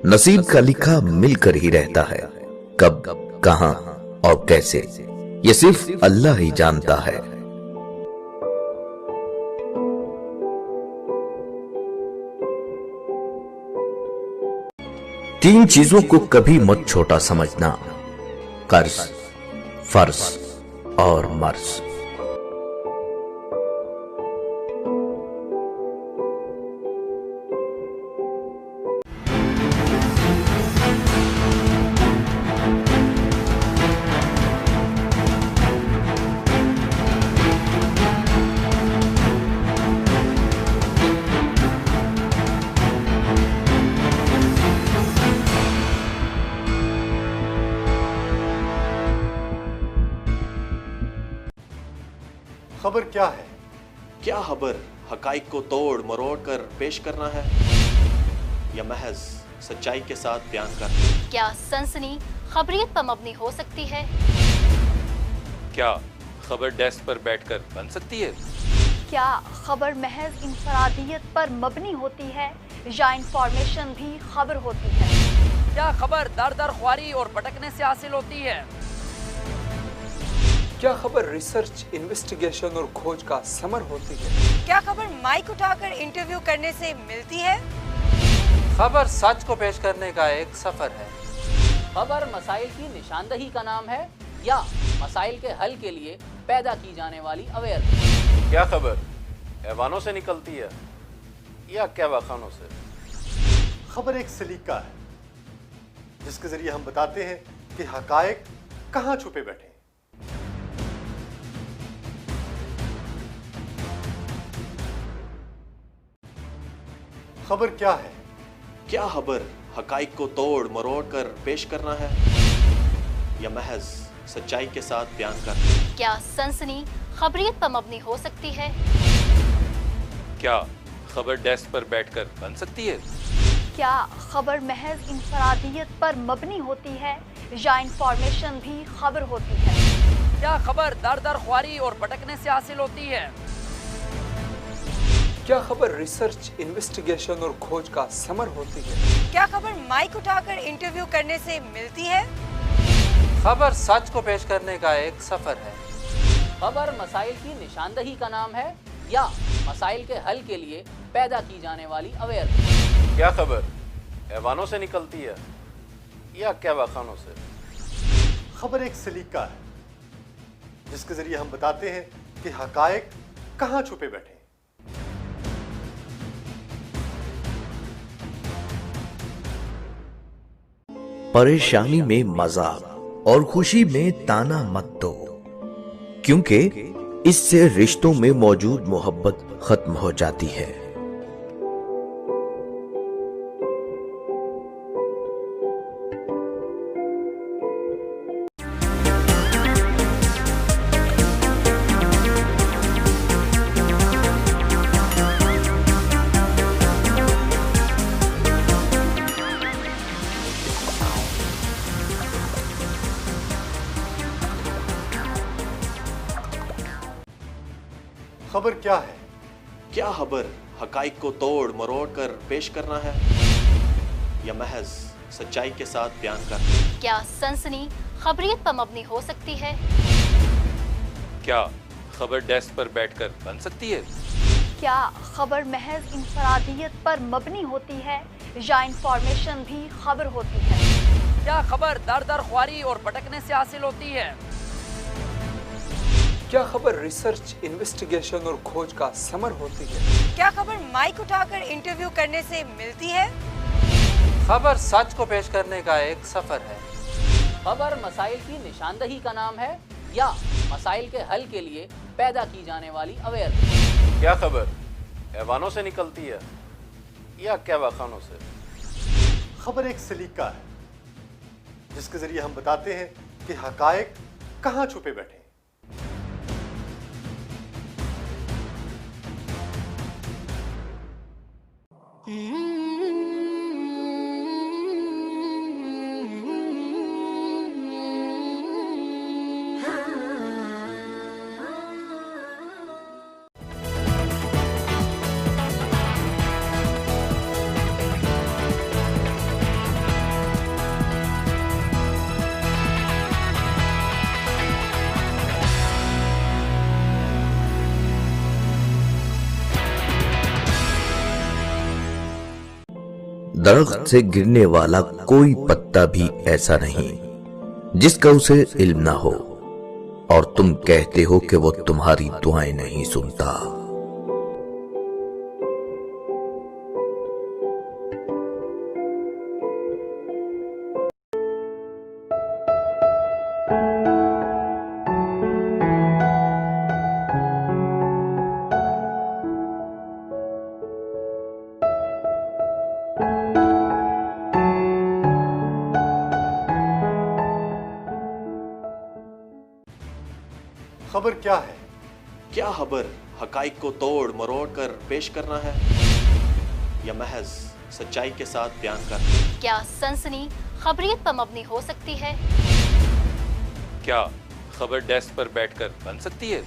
नसीब का लिखा मिलकर ही रहता है, कब, कहां और कैसे ये सिर्फ अल्लाह ही जानता है। तीन चीजों को कभी मत छोटा समझना: कर्ज, फर्ज और मर्ज। खबर क्या है? क्या खबर हकाइक को तोड़ मरोड़ कर पेश करना है या महज सच्चाई के साथ बयान करना? क्या सनसनी खबरियत पर मबनी हो सकती है? क्या खबर डेस्क पर बैठकर बन सकती है? क्या खबर महज इंफरादियत पर मबनी होती है या इंफॉर्मेशन भी खबर होती है? क्या खबर दर दर ख्वारी और भटकने से हासिल होती है? क्या खबर रिसर्च, इन्वेस्टिगेशन और खोज का समर होती है? क्या खबर माइक उठाकर इंटरव्यू करने से मिलती है? खबर सच को पेश करने का एक सफर है। खबर मसाइल की निशानदही का नाम है या मसाइल के हल के लिए पैदा की जाने वाली अवेयरनेस? क्या खबर हैवानों से निकलती है या कहवाखानों से? खबर एक सलीका है जिसके जरिए हम बताते हैं कि हकायक कहां छुपे बैठे हैं। खबर क्या है? क्या खबर हकाइक को तोड़ मरोड़ कर पेश करना है या महज सच्चाई के साथ बयान करना? क्या सनसनी खबरियत पर मबनी हो सकती है? क्या खबर डेस्क पर बैठकर बन सकती है? क्या खबर महज इंफरादियत पर मबनी होती है या इंफॉर्मेशन भी खबर होती है? क्या खबर दर दर ख्वारी और भटकने से हासिल होती है? क्या खबर रिसर्च, इन्वेस्टिगेशन और खोज का समर होती है? क्या खबर माइक उठाकर इंटरव्यू करने से मिलती है? खबर सच को पेश करने का एक सफर है। खबर मसाइल की निशानदही का नाम है या मसाइल के हल के लिए पैदा की जाने वाली अवेयरनेस? क्या खबर हैवानों से निकलती है या कहवाखानों से? खबर एक सलीका है जिसके जरिए हम बताते हैं कि हकायक कहां छुपे बैठे हैं। परेशानी में मजाक और खुशी में ताना मत दो, क्योंकि इससे रिश्तों में मौजूद मोहब्बत खत्म हो जाती है। खबर क्या है? क्या खबर हकाइक को तोड़ मरोड़ कर पेश करना है या महज सच्चाई के साथ बयान करना? क्या सनसनी खबरियत पर मबनी हो सकती है? क्या खबर डेस्क पर बैठकर बन सकती है? क्या खबर महज इंफरादियत पर मबनी होती है या इंफॉर्मेशन भी खबर होती है? क्या खबर दर दर ख्वारी और भटकने से हासिल होती है? क्या खबर रिसर्च, इन्वेस्टिगेशन और खोज का समर होती है? क्या खबर माइक उठाकर इंटरव्यू करने से मिलती है? खबर सच को पेश करने का एक सफर है। खबर मसाइल की निशानदही का नाम है या मसाइल के हल के लिए पैदा की जाने वाली अवेयरनेस? क्या खबर हैवानों से निकलती है या कहवाखानों से? खबर एक सलीका है जिसके जरिए हम बताते हैं कि हकायक कहां छुपे बैठे हैं। दरख्त से गिरने वाला कोई पत्ता भी ऐसा नहीं जिसका उसे इल्म ना हो, और तुम कहते हो कि वो तुम्हारी दुआएं नहीं सुनता। खबर क्या है? क्या खबर हकाइक को तोड़ मरोड़ कर पेश करना है या महज सच्चाई के साथ बयान करना? क्या सनसनी खबरियत पर मबनी हो सकती है? क्या खबर डेस्क पर बैठकर बन सकती है?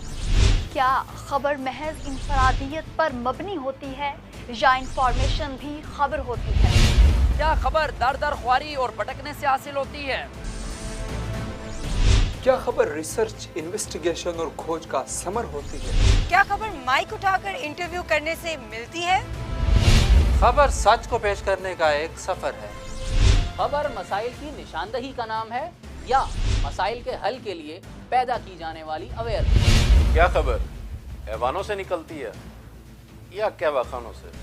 क्या खबर महज इंफरादियत पर मबनी होती है या इंफॉर्मेशन भी खबर होती है? क्या खबर दर दर ख्वारी और भटकने से हासिल होती है? क्या खबर रिसर्च, इन्वेस्टिगेशन और खोज का समर होती है? क्या खबर माइक उठाकर इंटरव्यू करने से मिलती है? खबर सच को पेश करने का एक सफर है। खबर मसाइल की निशानदही का नाम है या मसाइल के हल के लिए पैदा की जाने वाली अवेयरनेस? क्या खबर हैवानों से निकलती है या कहवाखानों से?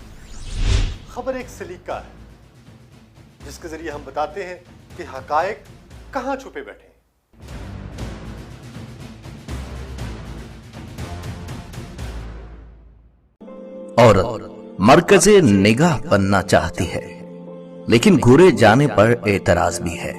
खबर एक सलीका है जिसके जरिए हम बताते हैं कि हकायक कहां छुपे बैठे हैं। औरत मरकज़े निगाह बनना चाहती है, लेकिन घूरे जाने पर एतराज भी है।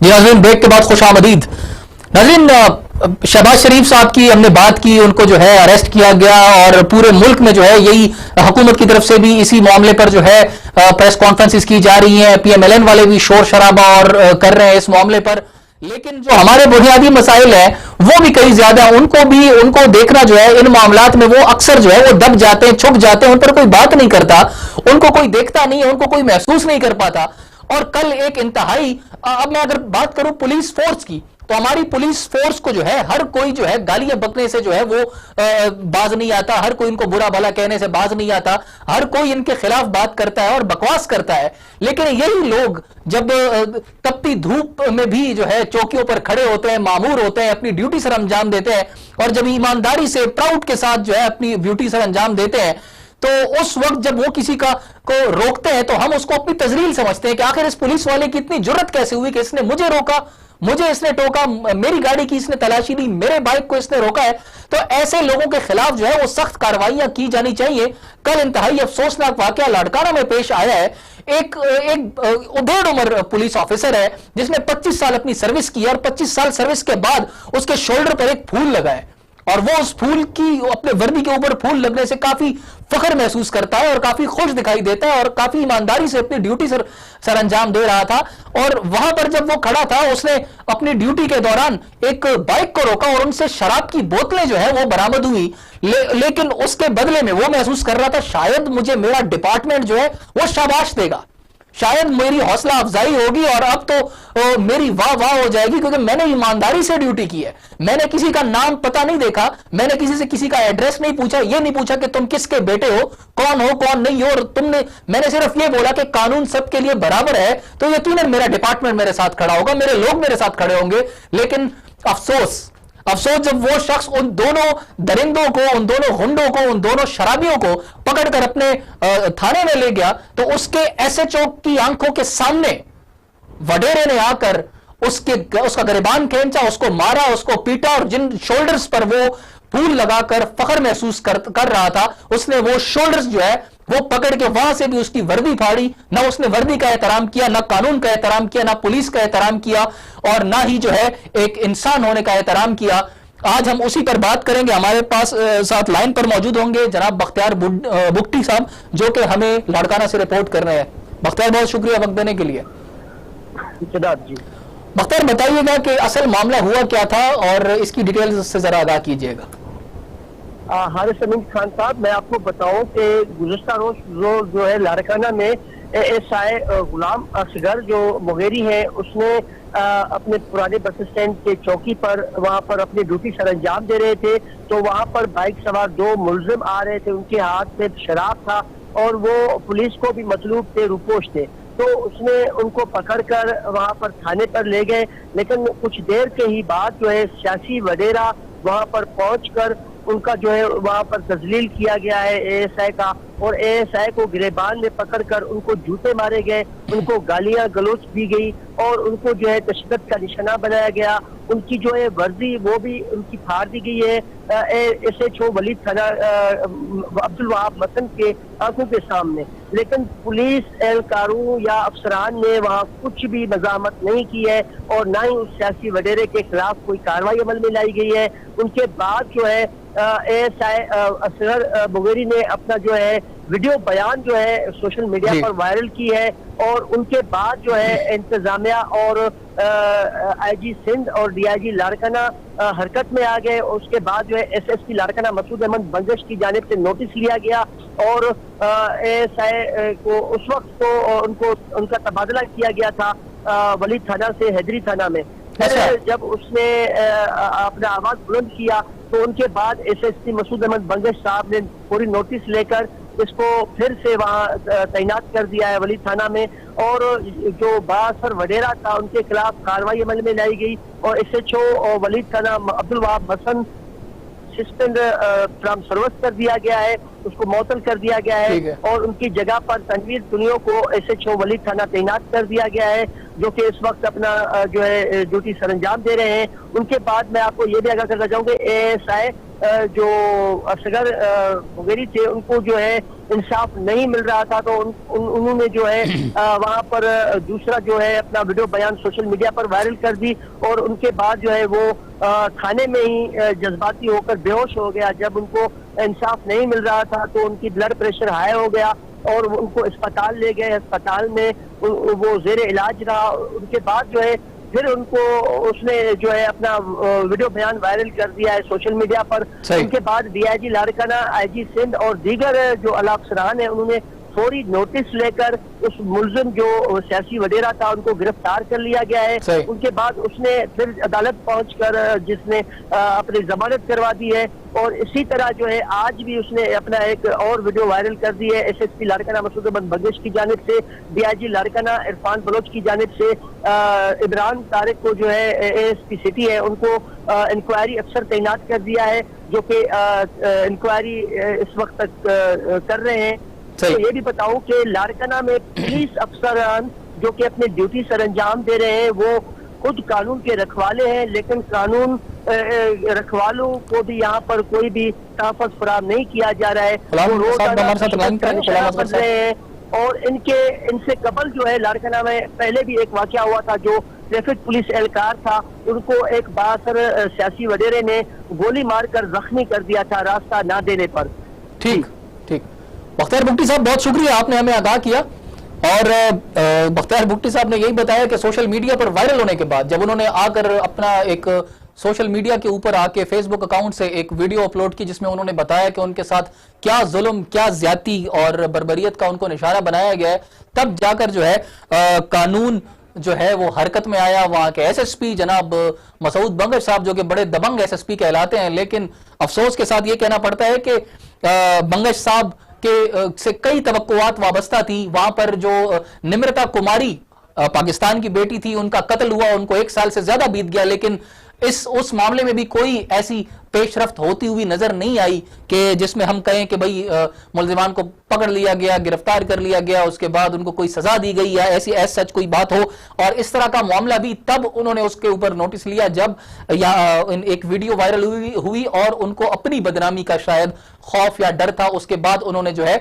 जी नाज़रीन, ब्रेक के बाद खुशामदीद। नाज़रीन, शहबाज शरीफ साहब की हमने बात की, उनको जो है अरेस्ट किया गया और पूरे मुल्क में जो है यही हुकूमत की तरफ से भी इसी मामले पर जो है प्रेस कॉन्फ्रेंसेस की जा रही हैं। PMLN वाले भी शोर शराबा और कर रहे हैं इस मामले पर, लेकिन जो हमारे बुनियादी मसाइल हैं वो भी कई ज्यादा, उनको देखना जो है इन मामलात में वो अक्सर जो है वो दब जाते हैं, छुप जाते हैं, उन पर कोई बात नहीं करता, उनको कोई देखता नहीं है, उनको कोई महसूस नहीं कर पाता। और कल एक इंतहाई, अब मैं अगर बात करूं पुलिस फोर्स की, तो हमारी पुलिस फोर्स को जो है हर कोई जो है गालियां बकने से जो है वो बाज नहीं आता, हर कोई इनको बुरा भला कहने से बाज नहीं आता, हर कोई इनके खिलाफ बात करता है और बकवास करता है। लेकिन यही लोग जब तपती धूप में भी जो है चौकियों पर खड़े होते हैं, मामूर होते हैं, अपनी ड्यूटी सर अंजाम देते हैं, और जब ईमानदारी से प्राउड के साथ जो है अपनी ड्यूटी सर अंजाम देते हैं, तो उस वक्त जब वो किसी को रोकते हैं तो हम उसको अपनी तजलील समझते हैं कि आखिर इस पुलिस वाले की इतनी जुर्रत कैसे हुई कि इसने मुझे रोका, मुझे इसने टोका, मेरी गाड़ी की इसने तलाशी ली, मेरे बाइक को इसने रोका है। तो ऐसे लोगों के खिलाफ जो है वो सख्त कार्रवाइयां की जानी चाहिए। कल इंतहाई अफसोसनाक वाकया लाड़काना में पेश आया है। एक उधेड़ उम्र पुलिस ऑफिसर है जिसने 25 साल अपनी सर्विस की और 25 साल सर्विस के बाद उसके शोल्डर पर एक फूल लगा है, और वो उस फूल की, अपने वर्दी के ऊपर फूल लगने से काफी फख्र महसूस करता है और काफी खुश दिखाई देता है और काफी ईमानदारी से अपनी ड्यूटी सर अंजाम दे रहा था। और वहां पर जब वो खड़ा था, उसने अपनी ड्यूटी के दौरान एक बाइक को रोका और उनसे शराब की बोतलें जो है वो बरामद हुई, लेकिन उसके बदले में वो महसूस कर रहा था शायद मुझे मेरा डिपार्टमेंट जो है वो शाबाश देगा, शायद मेरी हौसला अफजाई होगी और अब तो मेरी वाह वाह हो जाएगी, क्योंकि मैंने ईमानदारी से ड्यूटी की है। मैंने किसी का नाम पता नहीं देखा, मैंने किसी से किसी का एड्रेस नहीं पूछा, ये नहीं पूछा कि तुम किसके बेटे हो कौन नहीं हो, और मैंने सिर्फ ये बोला कि कानून सबके लिए बराबर है, तो यकीनन मेरा डिपार्टमेंट मेरे साथ खड़ा होगा, मेरे लोग मेरे साथ खड़े होंगे। लेकिन अफसोस जब वो शख्स उन दोनों दरिंदों को, उन दोनों गुंडों को, उन दोनों शराबियों को पकड़कर अपने थाने में ले गया, तो उसके एसएचओ की आंखों के सामने वडेरे ने आकर उसका गिरबान खींचा, उसको मारा, उसको पीटा, और जिन शोल्डर्स पर वो फूल लगाकर फख्र महसूस कर रहा था, उसने वो शोल्डर्स जो है वो पकड़ के वहां से भी उसकी वर्दी फाड़ी। ना उसने वर्दी का एहतराम किया, ना कानून का एहतराम किया, ना पुलिस का एहतराम किया, और ना ही जो है एक इंसान होने का एहतराम किया। आज हम उसी पर बात करेंगे। हमारे पास साथ लाइन पर मौजूद होंगे जनाब बख्तियार बुगटी साहब, जो कि हमें लाड़काना से रिपोर्ट कर रहे हैं। बख्तियार, बहुत शुक्रिया वक्त देने के लिए। जी बख्तियार, बताइएगा कि असल मामला हुआ क्या था और इसकी डिटेल्स से जरा आगाह कीजिएगा। हारिस अमीन खान साहब, मैं आपको बताऊं कि गुज़श्ता रोज जो है लाड़काना में एएसआई गुलाम असगर जो मुगेरी है, उसने अपने पुराने बस स्टैंड के चौकी पर वहां पर अपनी ड्यूटी सर अंजाम दे रहे थे, तो वहां पर बाइक सवार 2 मुलजिम आ रहे थे, उनके हाथ में शराब था और वो पुलिस को भी मतलूब थे, रुपोश थे। तो उसने उनको पकड़कर वहां पर थाने पर ले गए, लेकिन कुछ देर के ही बाद जो है सियासी वडेरा वहां पर पहुंचकर उनका जो है वहां पर तजलील किया गया है एएसआई का, और एएसआई को गिरबान में पकड़कर उनको जूते मारे गए, उनको गालियां गलोच दी गई और उनको जो है तशद्दुद का निशाना बनाया गया। उनकी जो है वर्दी वो भी उनकी फाड़ दी गई है एसएचओ वलीद थाना अब्दुल वहाब मसन के आंखों के सामने। लेकिन पुलिस एहलकारों या अफसरान ने वहाँ कुछ भी मज़ामत नहीं की है और ना ही उस सियासी वडेरे के खिलाफ कोई कार्रवाई अमल में लाई गई है। उनके बाद जो है एएसआई असगर मुगेरी ने अपना जो है वीडियो बयान जो है सोशल मीडिया पर वायरल की है, और उनके बाद जो है इंतजामिया और आईजी सिंध और डीआईजी लाड़काना हरकत में आ गए। उसके बाद जो है एसएसपी लाड़काना मसूद अहमद बंगश की जानिब से नोटिस लिया गया और एएसआई को उस वक्त तो उनका तबादला किया गया था वलीद थाना से हैदरी थाना में। जब उसने अपना आवाज बुलंद किया तो उनके बाद एसएसपी मसूद अहमद बंगश साहब ने पूरी नोटिस लेकर इसको फिर से वहाँ तैनात कर दिया है वलीद थाना में, और जो बासर वडेरा था उनके खिलाफ कार्रवाई अमल में लाई गई और एसएचओ और वलीद थाना अब्दुल वहाब मसन सस्पेंड फ्रॉम सर्विस कर दिया गया है, उसको मअतल कर दिया गया है और उनकी जगह पर तनवीर दुनिया को एसएचओ वलीद थाना तैनात कर दिया गया है, जो कि इस वक्त अपना जो है ड्यूटी सरंजाम दे रहे हैं। उनके बाद मैं आपको ये भी आगाह करना चाहूँगा, एएसआई जो असगर मुगेरी थे उनको जो है इंसाफ नहीं मिल रहा था, तो उन्होंने जो है वहाँ पर दूसरा जो है अपना वीडियो बयान सोशल मीडिया पर वायरल कर दी और उनके बाद जो है वो थाने में ही जज्बाती होकर बेहोश हो गया। जब उनको इंसाफ नहीं मिल रहा था तो उनकी ब्लड प्रेशर हाई हो गया और उनको अस्पताल ले गए। अस्पताल में वो जेर इलाज रहा। उनके बाद जो है फिर उनको उसने जो है अपना वीडियो बयान वायरल कर दिया है सोशल मीडिया पर। उनके बाद डीआईजी लाड़काना, आईजी सिंध और दीगर जो आला अफसरान है उन्होंने फौरी नोटिस लेकर उस मुलजिम जो सियासी वडेरा था उनको गिरफ्तार कर लिया गया है। उनके बाद उसने फिर अदालत पहुंचकर जिसने अपनी जमानत करवा दी है और इसी तरह जो है आज भी उसने अपना एक और वीडियो वायरल कर दी है। एसएसपी लाड़काना मसूद अहमद बंगश की जानिब से, डीआईजी लाड़काना इरफान बलोच की जानिब से इमरान तारिक को जो है एएसपी सिटी है उनको इंक्वायरी अफसर तैनात कर दिया है, जो कि इंक्वायरी इस वक्त तक कर रहे हैं। तो ये भी बताऊं कि लाड़काना में पुलिस अफसरान जो कि अपनी ड्यूटी सर अंजाम दे रहे हैं वो खुद कानून के रखवाले हैं, लेकिन कानून रखवालों को भी यहाँ पर कोई भी तहफ़्फ़ुज़ फराहम नहीं किया जा रहा है। वो रोज़ाना बन रहे हैं और इनसे कबल जो है लाड़काना में पहले भी एक वाक़या हुआ था, जो ट्रैफिक पुलिस एहलकार था उनको एक बासर सियासी वडेरे ने गोली मारकर जख्मी कर दिया था रास्ता ना देने पर। ठीक ठीक, बख्तियार बुगटी साहब बहुत शुक्रिया, आपने हमें आगाह किया। और बख्तियार बुगटी साहब ने यही बताया कि सोशल मीडिया पर वायरल होने के बाद जब उन्होंने आकर अपना एक सोशल मीडिया के ऊपर आके फेसबुक अकाउंट से एक वीडियो अपलोड की जिसमें उन्होंने बताया कि उनके साथ क्या जुल्म, क्या ज्यादती और बर्बरियत का उनको निशाना बनाया गया है। तब जाकर जो है कानून जो है वो हरकत में आया। वहां के एसएसपी जनाब मसूद बंगश साहब जो कि बड़े दबंग एसएसपी कहलाते हैं, लेकिन अफसोस के साथ ये कहना पड़ता है कि बंगश साहब के से कई तवक्कुआत वाबस्ता थी। वहां पर जो निम्रता कुमारी पाकिस्तान की बेटी थी, उनका कत्ल हुआ, उनको 1 साल से ज्यादा बीत गया, लेकिन उस मामले में भी कोई ऐसी पेशरफ्त होती हुई नजर नहीं आई कि जिसमें हम कहें कि भाई मुलजिमान को पकड़ लिया गया, गिरफ्तार कर लिया गया, उसके बाद उनको कोई सजा दी गई या ऐसी सच कोई बात हो। और इस तरह का मामला भी तब उन्होंने उसके ऊपर नोटिस लिया जब एक वीडियो वायरल हुई और उनको अपनी बदनामी का शायद खौफ या डर था। उसके बाद उन्होंने जो है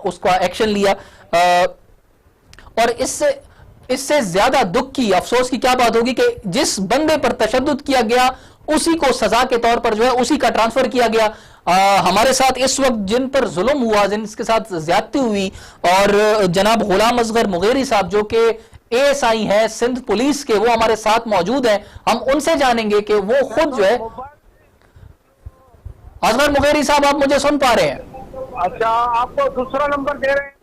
उसका एक्शन लिया। और इससे ज्यादा दुख की, अफसोस की क्या बात होगी कि जिस बंदे पर तशद्दुद किया गया उसी को सजा के तौर पर जो है उसी का ट्रांसफर किया गया। हमारे साथ इस वक्त जिन पर जुल्म हुआ, जिनके साथ ज्यादती हुई, और जनाब गुलाम असगर मुगेरी साहब जो कि एएसआई हैं सिंध पुलिस के, वो हमारे साथ मौजूद हैं। हम उनसे जानेंगे कि वो खुद जो है। असगर मुगेरी साहब, आप मुझे सुन पा रहे हैं? अच्छा, आपको दूसरा नंबर दे रहे हैं।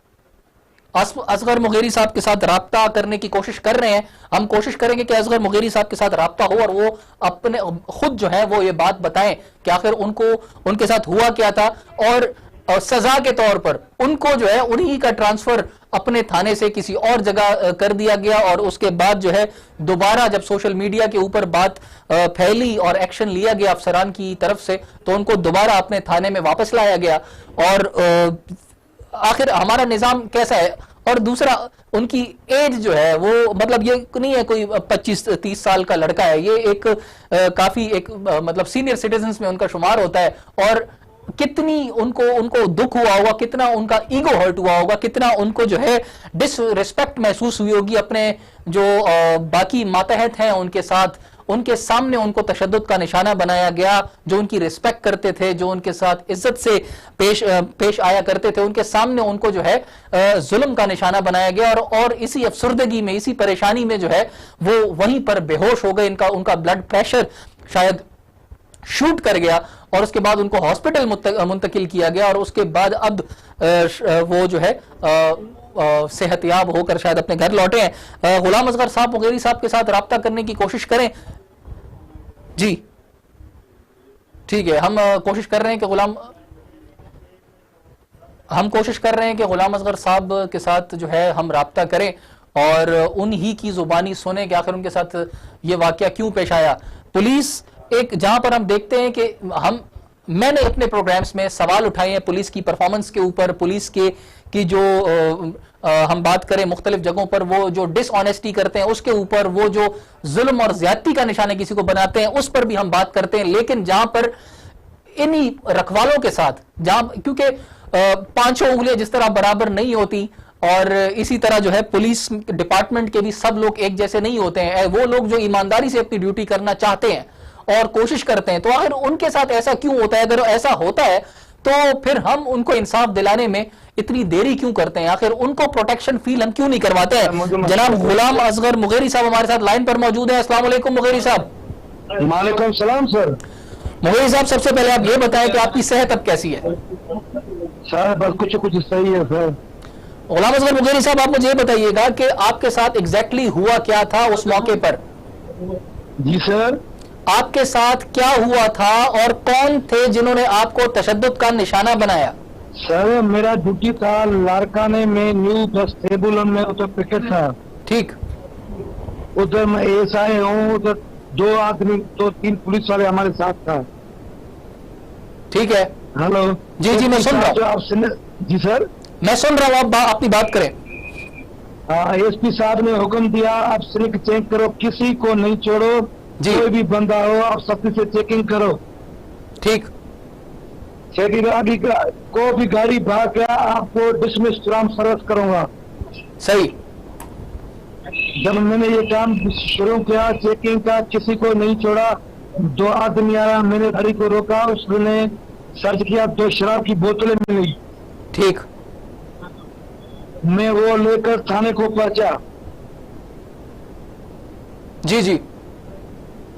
असगर मुगेरी साहब के साथ राब्ता करने की कोशिश कर रहे हैं। हम कोशिश करेंगे कि असगर मुगेरी साहब के साथ राब्ता हो और वो अपने खुद जो है वो ये बात बताएं कि आखिर उनके साथ हुआ क्या था, और सजा के तौर पर उनको जो है उन्हीं का ट्रांसफर अपने थाने से किसी और जगह कर दिया गया। और उसके बाद जो है दोबारा जब सोशल मीडिया के ऊपर बात फैली और एक्शन लिया गया अफसरान की तरफ से, तो उनको दोबारा अपने थाने में वापस लाया गया। और आखिर हमारा निजाम कैसा है। और दूसरा, उनकी एज जो है वो मतलब ये नहीं है कोई 25-30 साल का लड़का है, ये एक काफी एक मतलब सीनियर सिटीजन्स में उनका शुमार होता है। और कितनी उनको दुख हुआ होगा, कितना उनका ईगो हर्ट हुआ होगा, कितना उनको जो है डिसरिस्पेक्ट महसूस हुई होगी अपने जो बाकी मातहत हैं उनके साथ। उनके सामने उनको तशद्दुद का निशाना बनाया गया। जो उनकी रिस्पेक्ट करते थे, जो उनके साथ इज्जत से पेश आया करते थे, उनके सामने उनको जो है जुल्म का निशाना बनाया गया। और इसी अफसुर्दगी में, इसी परेशानी में जो है वो वहीं पर बेहोश हो गए। उनका ब्लड प्रेशर शायद शूट कर गया और उसके बाद उनको हॉस्पिटल मुंतकिल किया गया। और उसके बाद अब वो जो है सेहतयाब होकर शायद अपने घर लौटे हैं। गुलाम असगर साहब मुगेरी साहब के साथ राब्ता करने की कोशिश करें। जी ठीक है, हम कोशिश कर रहे हैं कि गुलाम असगर साहब के साथ जो है हम राब्ता करें और उन्हीं की जुबानी सुने कि आखिर उनके साथ ये वाकया क्यों पेश आया। पुलिस एक जहां पर हम देखते हैं कि मैंने अपने प्रोग्राम्स में सवाल उठाए हैं पुलिस की परफॉर्मेंस के ऊपर, पुलिस की जो हम बात करें मुख्तलिफ जगहों पर वो जो डिसऑनेस्टी करते हैं उसके ऊपर, वो जो जुल्म और ज्यादती का निशाना किसी को बनाते हैं उस पर भी हम बात करते हैं। लेकिन जहां पर इन्हीं रखवालों के साथ, जहां क्योंकि 5 उंगलियां जिस तरह बराबर नहीं होती और इसी तरह जो है पुलिस डिपार्टमेंट के भी सब लोग एक जैसे नहीं होते हैं। वो लोग जो ईमानदारी से अपनी ड्यूटी करना चाहते हैं और कोशिश करते हैं, तो आखिर उनके साथ ऐसा क्यों होता है? अगर ऐसा होता है तो फिर हम उनको इंसाफ दिलाने में इतनी देरी क्यों करते हैं? आखिर उनको प्रोटेक्शन फील हम क्यों नहीं करवाते हैं? जनाब गुलाम असगर मुगेरी साहब हमारे साथ लाइन पर मौजूद है। अस्सलाम वालेकुम मुगेरी साहब। वालेकुम सलाम सर। मुगेरी साहब, सबसे पहले आप ये बताएं कि आपकी सेहत अब कैसी है? सर बस कुछ सही है सर। गुलाम असगर मुगेरी साहब, आप मुझे बताइएगा कि आपके साथ एग्जैक्टली हुआ क्या था उस मौके पर? जी सर, आपके साथ क्या हुआ था और कौन थे जिन्होंने आपको तशद्दुद का निशाना बनाया? सर मेरा ड्यूटी था लारकाने में, न्यू बस टेबुलन में, उधर पिकेट था। ठीक, उधर मैं एएसआई हूँ, उधर 2 आदमी 2-3 पुलिस वाले हमारे साथ था। ठीक है, हेलो। जी जी मैं सुन रहा हूँ। आप जी सर मैं सुन रहा हूँ, आप अपनी बात करें। एसपी साहब ने हुक्म दिया, आप स्लिप चेक करो, किसी को नहीं छोड़ो, कोई भी बंदा हो आप सख्ती से चेकिंग करो। ठीक, चेकिंग आगे को भी गाड़ी भाग गया आपको डिसमिस तुरंत सर्विस करूंगा। सही। जब मैंने ये काम शुरू किया चेकिंग का, किसी को नहीं छोड़ा। 2 आदमी आया, मैंने गाड़ी को रोका, उसने सर्च किया, 2 शराब की बोतलें मिली। ठीक, मैं वो लेकर थाने को पहुंचा। जी जी।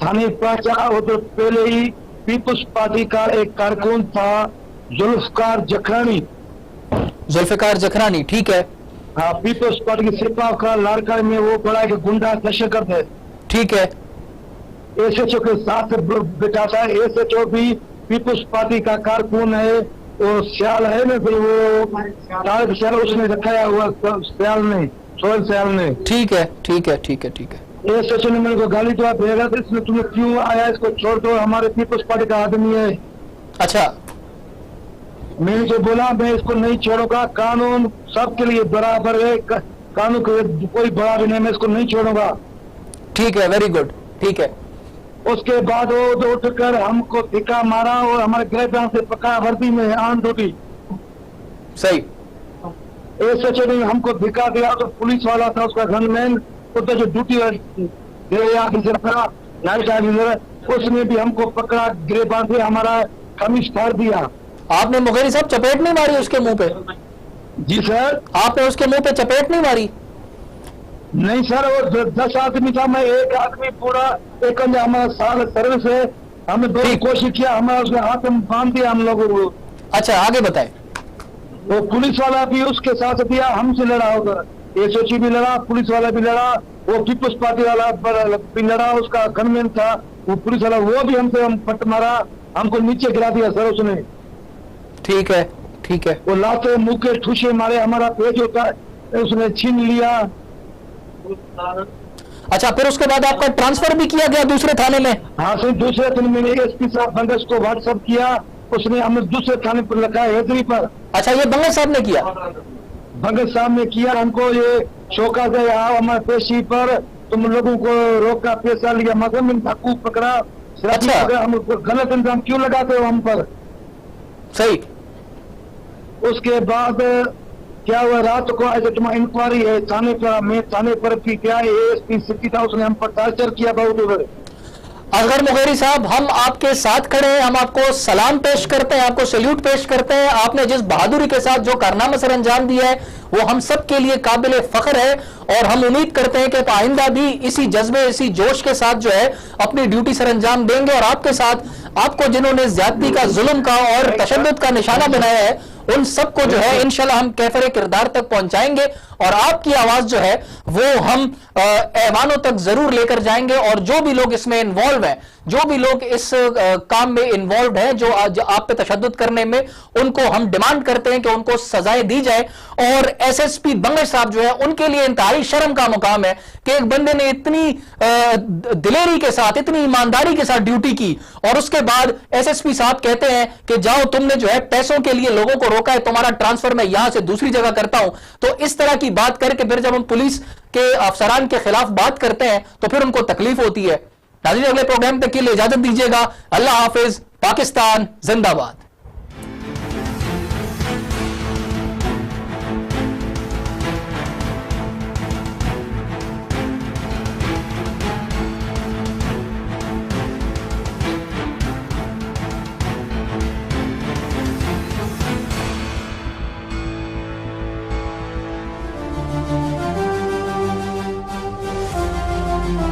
थाने पहुंचा। वो तो पहले ही पीपुल्स पार्टी का एक कारकुन था जुल्फकार जखरानी। जुल्फिकार जखरानी, ठीक है। हाँ, पीपुल्स पार्टी के सिपाही का लड़का में वो बड़ा के गुंडा दहशतगर्द है, ठीक है। एसएचओ के साथ बैठा था। एसएचओ भी पीपुल्स पार्टी का कारकुन है। वो सियाल है ना, फिर वो सियाल उसने रखाया हुआ, सियाल ने, सोहेल सियाल ने। ठीक है, ठीक है, ठीक है, ठीक है। एसएचओ ने मेरे को गाली तो भेजा था, इसमें तुम्हें क्यों आया, इसको छोड़ दो, हमारे पीपुल्स पार्टी का आदमी है। अच्छा, मैंने तो बोला मैं इसको नहीं छोड़ूंगा, कानून सबके लिए बराबर है, कानून को कोई बड़ा भी नहीं, मैं इसको नहीं छोड़ूंगा। ठीक है, वेरी गुड, ठीक है। उसके बाद वो उठकर हमको धिक्का मारा और हमारे गिरफ्तार से पकड़ा वर्दी में ऑन ड्यूटी। सही। एसएचओ ने हमको धिक्का दिया तो पुलिस वाला था उसका गनमैन, उधर जो ड्यूटी उसने भी हमको पकड़ा, गिरफ्तार से हमारा कमीज फाड़ दिया। आपने मुगेरी साहब चपेट नहीं मारी उसके मुंह पे? जी सर। आपने उसके मुंह पे चपेट नहीं मारी? नहीं सर, वो 10 आदमी था, मैं एक आदमी पूरा एक हमारा साल सर्विस है, हमने बहुत कोशिश किया, हमारा उसके हाथ में बांध दिया हम लोगों को। अच्छा, आगे बताएं। वो पुलिस वाला भी उसके साथ दिया, हमसे लड़ा होगा, एसओसी भी लड़ा, पुलिस वाला भी लड़ा, वो पीपुल्स पार्टी वाला भी लड़ा, उसका गनमैन था वो पुलिस वाला, वो भी हमसे हम पट मारा, हमको नीचे गिरा दिया सर उसने। ठीक है, ठीक है। वो लाते मुंह के ठूसे मारे, हमारा पेज होता उसने छीन लिया। अच्छा, फिर उसके बाद आपका ट्रांसफर भी किया गया दूसरे थाने में? हाँ सर, दूसरे दिन मैंने एसपी साहब बंगस को व्हाट्सएप किया, उसने हमें दूसरे थाने पर लिखा है हेदरी पर। अच्छा, ये बंगस साहब ने किया? बंगस साहब ने किया, हमको ये शौका से आओ हमारे पेशी पर, तुम लोगों को रोका, पैसा लिया, मगर डाकू पकड़ा, अच्छा, पकड़ा, हम गलत इंतजाम क्यों लगाते हो हम पर? सही। उसके बाद क्या हुआ, रात को आज तुम्हारी इंक्वायरी है थाने पर, मैं थाने पर की क्या एएसपी सिटी था, उसने हम पर टार्चर किया बहुत। असगर मुगेरी साहब, हम आपके साथ खड़े हैं, हम आपको सलाम पेश करते हैं, आपको सैल्यूट पेश करते हैं। आपने जिस बहादुरी के साथ जो कारनामा सर अंजाम दिया है वो हम सब के लिए काबिल फख्र है, और हम उम्मीद करते हैं कि आइंदा भी इसी जज्बे, इसी जोश के साथ जो है अपनी ड्यूटी सर अंजाम देंगे, और आपके साथ आपको जिन्होंने ज्यादती का, जुल्म का और तशद्दुद का निशाना बनाया है उन सबको जो है इंशाल्लाह हम कैफरे किरदार तक पहुंचाएंगे, और आपकी आवाज जो है वो हम ऐवानों तक जरूर लेकर जाएंगे। और जो भी लोग इसमें इन्वॉल्व हैं, जो भी लोग इस काम में इन्वॉल्व हैं, जो आप पे तशद्दुद करने में, उनको हम डिमांड करते हैं कि उनको सजाएं दी जाए। और एसएसपी बंगश साहब जो है उनके लिए इंतहाई शर्म का मुकाम है कि एक बंदे ने इतनी दिलेरी के साथ, इतनी ईमानदारी के साथ ड्यूटी की, और उसके बाद एसएसपी साहब कहते हैं कि जाओ, तुमने जो है पैसों के लिए लोगों को रोका है, तुम्हारा ट्रांसफर मैं यहां से दूसरी जगह करता हूं। तो इस तरह की बात करके फिर जब हम पुलिस के अफसरान के खिलाफ बात करते हैं तो फिर उनको तकलीफ होती है। नाज़रीन, अगले प्रोग्राम तक के लिए इजाजत दीजिएगा। अल्लाह हाफिज। पाकिस्तान जिंदाबाद।